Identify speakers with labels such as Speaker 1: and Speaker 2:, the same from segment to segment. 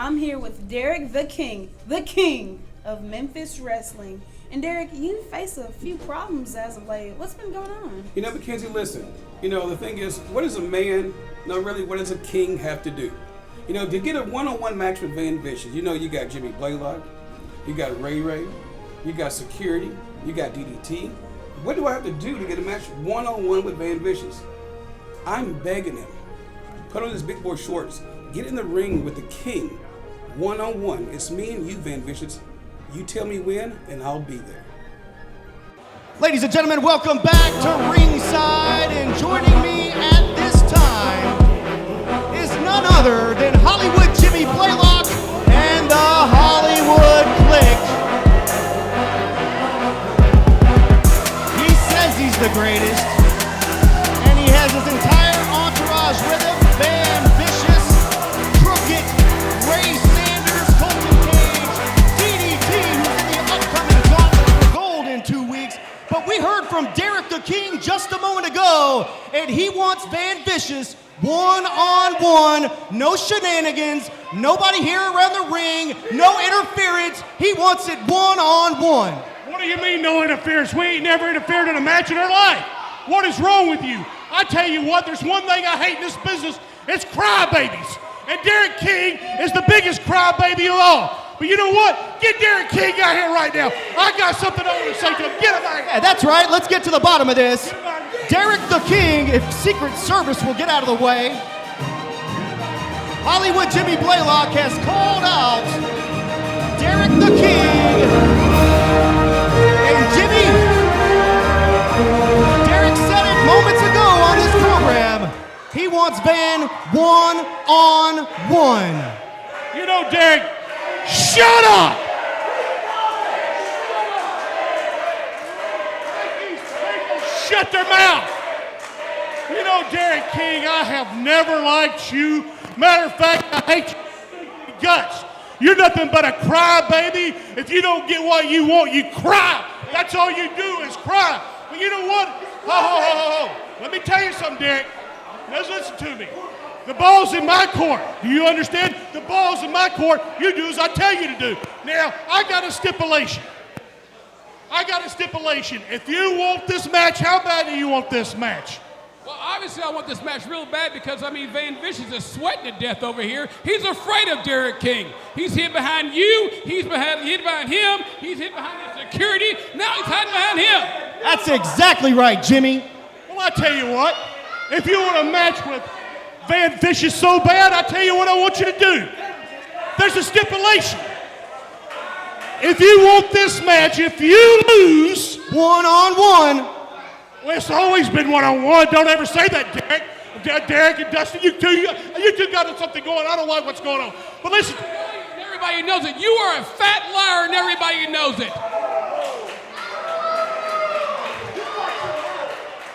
Speaker 1: I'm here with Derek the King of Memphis Wrestling. And Derek, you face a few problems as of late. What's been going on?
Speaker 2: You know, Mackenzie, listen. You know, the thing is, what does a man, no, really, what does a king have to do? You know, to get a one-on-one match with Van Vicious, you know, you got Jimmy Blaylock, you got Ray Ray, you got security, you got DDT. What do I have to do to get a match one-on-one with Van Vicious? I'm begging him. Put on his big boy shorts. Get in the ring with the king. One-on-one. It's me and you, Van Vicious. You tell me when, and I'll be there.
Speaker 3: Ladies and gentlemen, welcome back to ringside, and joining me at this time is none other than Hollywood Jimmy Blaylock and the Hollywood Clique. He says he's the greatest, and he has his entire entourage with him. Van Vicious, Crooked, Ray Sanders, Colton Cage, DDT, who's in the upcoming gauntlet for gold in 2 weeks. But we heard from Derek the King just a moment ago, and he wants Van Vicious one-on-one, no shenanigans, nobody here around the ring, no interference. He wants it one-on-one.
Speaker 4: What do you mean no interference? We ain't never interfered in a match in our life. What is wrong with you? I tell you what, there's one thing I hate in this business, it's crybabies. And Derek King is the biggest crybaby of all. But you know what? Get Derek King out here right now. I got something I want to say to him. Get him out here.
Speaker 3: Yeah, that's right. Let's get to the bottom of this. Derek the King, if Secret Service will get out of the way. Hollywood Jimmy Blaylock has called out Derek the King. And Jimmy, Derek said it moments ago on his program. He wants Van one-on-one.
Speaker 4: You know, Derek, shut up! Shut their mouth! You know, Derek King, I have never liked you. Matter of fact, I hate your guts. You're nothing but a crybaby. If you don't get what you want, you cry. That's all you do is cry. But you know what? Ho. Let me tell you something, Derek. Just listen to me. The ball's in my court. Do you understand? The ball's in my court. You do as I tell you to do. Now, I got a stipulation. If you want this match, how bad do you want this match?
Speaker 5: Well, obviously I want this match real bad because, Van Vicious is sweating to death over here. He's afraid of Derek King. He's hid behind you. He's hid behind him. He's hid behind the security. Now he's hiding behind him.
Speaker 3: That's exactly right, Jimmy.
Speaker 4: Well, I tell you what. If you want a match with Van Vicious so bad, I tell you what I want you to do. There's a stipulation. If you want this match, if you lose
Speaker 3: one-on-one.
Speaker 4: Well, it's always been one-on-one. Don't ever say that, Derek. Derek and Dustin, you two got something going. I don't like what's going on. But listen.
Speaker 5: Everybody knows it. You are a fat liar and everybody knows it.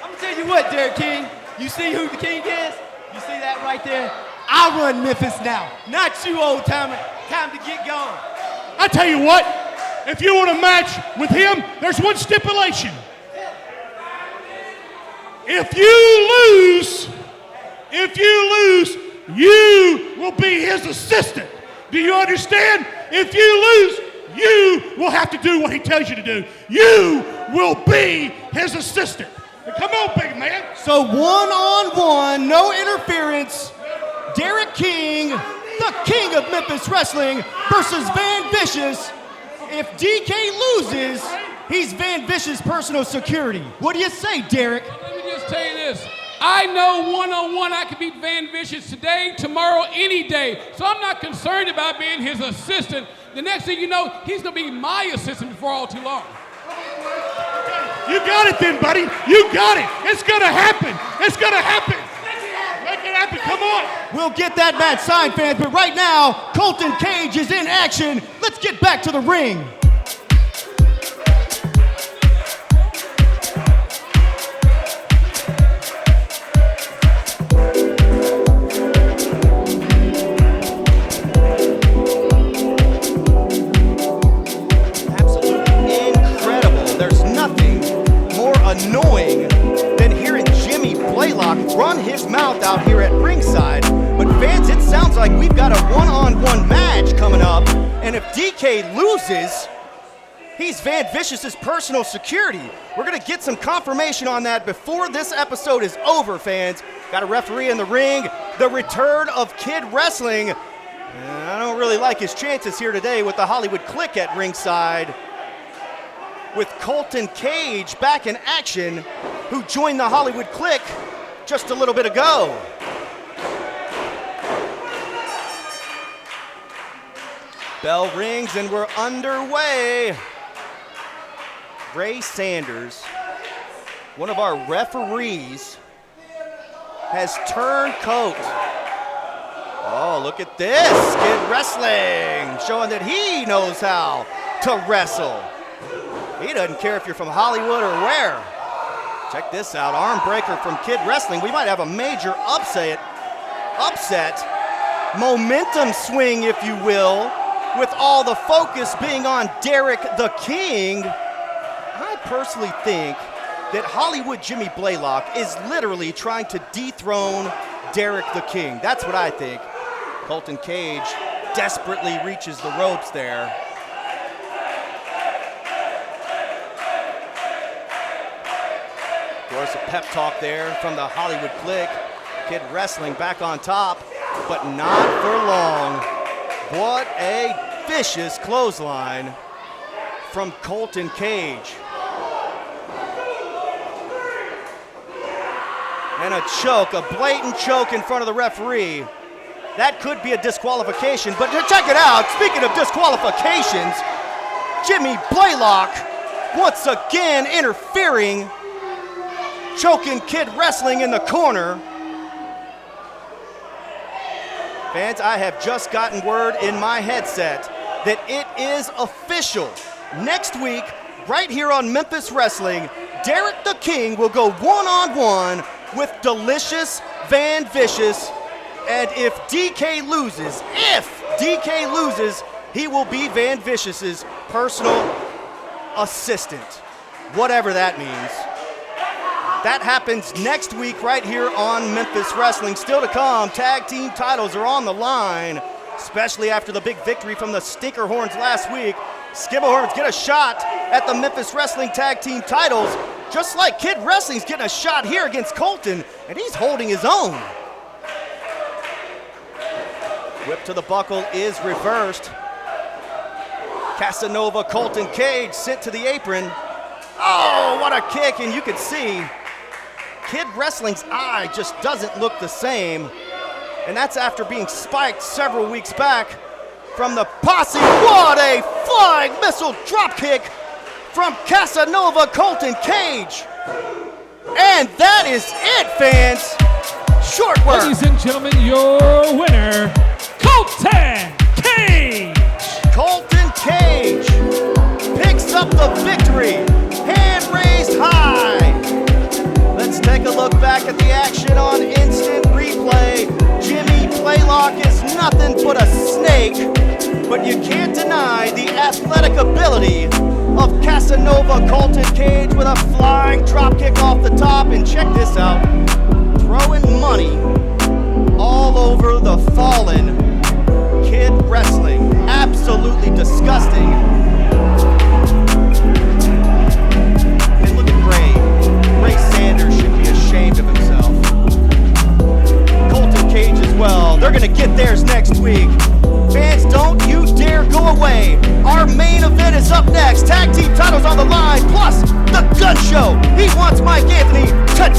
Speaker 6: I'm going to tell you what, Derek King. You see who the king is? You see that right there? I run Memphis now, not you, old timer. Time to get going.
Speaker 4: I tell you what, if you want a match with him, there's one stipulation. If you lose, you will be his assistant. Do you understand? If you lose, you will have to do what he tells you to do. You will be his assistant. Come on, big man.
Speaker 3: So one-on-one, no interference. Derek King, the king of Memphis Wrestling, versus Van Vicious. If DK loses, he's Van Vicious' personal security. What do you say, Derek?
Speaker 5: Let me just tell you this. I know one-on-one I can beat Van Vicious today, tomorrow, any day. So I'm not concerned about being his assistant. The next thing you know, he's going to be my assistant before all too long.
Speaker 4: You got it then, buddy. You got it. It's going to happen. It's going to happen. Make it happen. Come on.
Speaker 3: We'll get that match signed, fans. But right now, Colton Cage is in action. Let's get back to the ring. Annoying than hearing Jimmy Blaylock run his mouth out here at ringside. But fans, it sounds like we've got a one-on-one match DK loses, he's Van Vicious's personal security. We're gonna get some confirmation on that before this episode is over, fans. Got a referee in the ring, the return of Kid Wrestling. And I don't really like his chances here today with the Hollywood Clique at ringside, with Colton Cage back in action, who joined the Hollywood Clique just a little bit ago. Bell rings and we're underway. Ray Sanders, one of our referees, has turned coat. Oh, look at this. Kid Wrestling showing that he knows how to wrestle. He doesn't care if you're from Hollywood or where. Check this out, arm breaker from Kid Wrestling. We might have a major upset, momentum swing, if you will, with all the focus being on Derek the King. I personally think that Hollywood Jimmy Blaylock is literally trying to dethrone Derek the King. That's what I think. Colton Cage desperately reaches the ropes there. Of course, a pep talk there from the Hollywood Clique. Kid Wrestling back on top, but not for long. What a vicious clothesline from Colton Cage. And a choke, a blatant choke in front of the referee. That could be a disqualification, but check it out. Speaking of disqualifications, Jimmy Blaylock once again interfering, choking Kid Wrestling in the corner. Fans, I have just gotten word in my headset that it is official. Next week, right here on Memphis Wrestling, Derek the King will go one-on-one with Delicious Van Vicious. And if DK loses, he will be Van Vicious's personal assistant, whatever that means. That happens next week right here on Memphis Wrestling. Still to come, tag team titles are on the line, especially after the big victory from the Stinkerhorns last week. Skibblehorns get a shot at the Memphis Wrestling tag team titles, just like Kid Wrestling's getting a shot here against Colton, and he's holding his own. Whip to the buckle is reversed. Casanova, Colton Cage sent to the apron. Oh, what a kick, and you can see Kid Wrestling's eye just doesn't look the same, and that's after being spiked several weeks back from the posse. What a flying missile dropkick from Casanova, Colton Cage. And that is it, fans. Short work.
Speaker 5: Ladies and gentlemen, your winner, Colton Cage.
Speaker 3: Colton Cage picks up the victory, hand raised high. Let's take a look back at the action on instant replay. Jimmy Blaylock is nothing but a snake, but you can't deny the athletic ability of Casanova Colton Cage with a flying dropkick off the top. And check this out, throwing money all over the fallen Kid Wrestling. Absolutely disgusting. And look at Ray. Ray Sanders should be ashamed of himself. Colton Cage as well. They're gonna get theirs next week. Fans, don't you dare go away. Our main event is up next. Tag team titles on the line, plus the gun show. He wants Mike Anthony to